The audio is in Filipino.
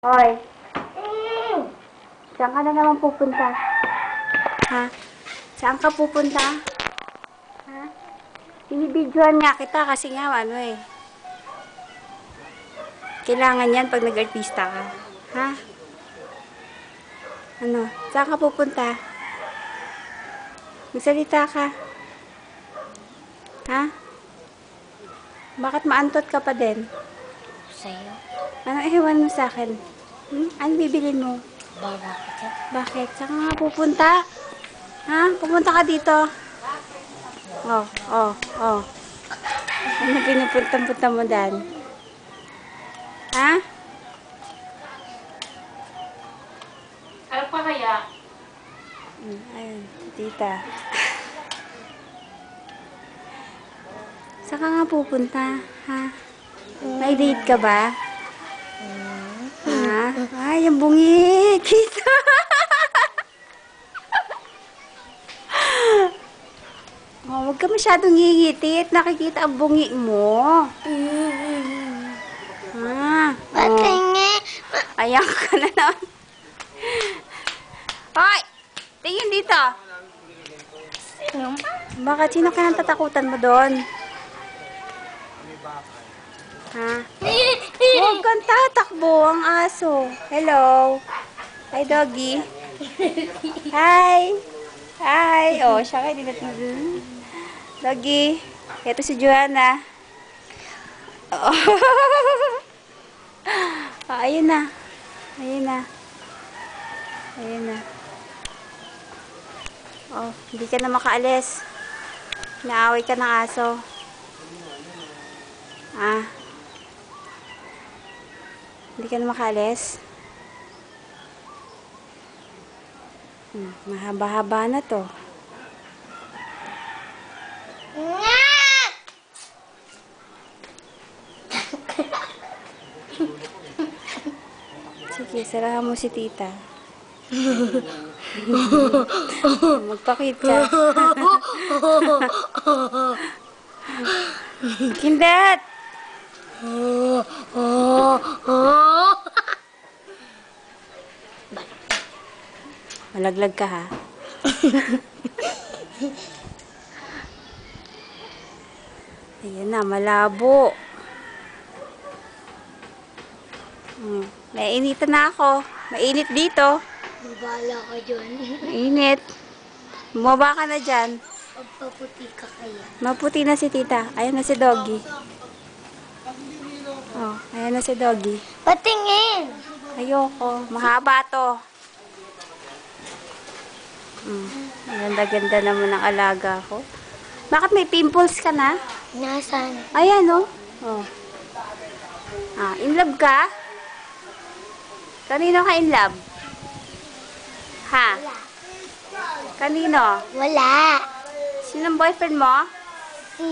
Hoy, saan ka na naman pupunta? Ha? Saan ka pupunta? Ha? Binibidyohan nga kita kasi nga ano eh. Kailangan yan pag nag-artista ka. Ha? Ano? Saan ka pupunta? Magsalita ka. Ha? Bakit maantot ka pa din? Sa'yo? Ano iwan mo sa akin? Ano bibilin mo? Bakit? Bakit? Saan ka nga pupunta? Ha? Pupunta ka dito. Oh. Ano pinupunta-punta mo dan? Ha? Ano pa kaya? Ayun, tita. Saan ka nga pupunta? Ha? May date ka ba? Ha? Ay, ang bungi! Kita! Oh, huwag ka masyadong ngingiti at nakikita ang bungi mo. Ha? Patingin! Ayan ka na naman. Hoy! Tingin dito. Bakit? Sino ka nang tatakutan mo doon? Ha? Huwag kang tatakbo ang aso. Hello. Hi, doggy. Hi. Hi. Oh, siya kayo dinatigil. Doggy. Ito si Joanna. Oh. Oh, ayun na. Ayun na. Ayun na. Oh, hindi ka na makaalis. Naaway ka ng aso. Ah. Hindi ka na makaalis. Mahaba-haba na to. Sige, sarahan mo si tita. Magpakit ka. Kindat! Malaglag ka ha? Ayan na, malabo. Nainitan na ako. Mainit dito. Babala ka dyan. Mainit. Bumaba ka na dyan. Pagpaputi ka kaya. Maputi na si tita. Ayan na si doggy. Oh, ayan na si doggy. Patingin! Ayoko. Mahaba to. Ganda-ganda naman ang alaga ko. Bakit may pimples ka na? Nasaan? Ayan, oh. Oh. Ah, in love ka? Kanino ka in love? Ha? Kanino? Wala. Sinong boyfriend mo? Si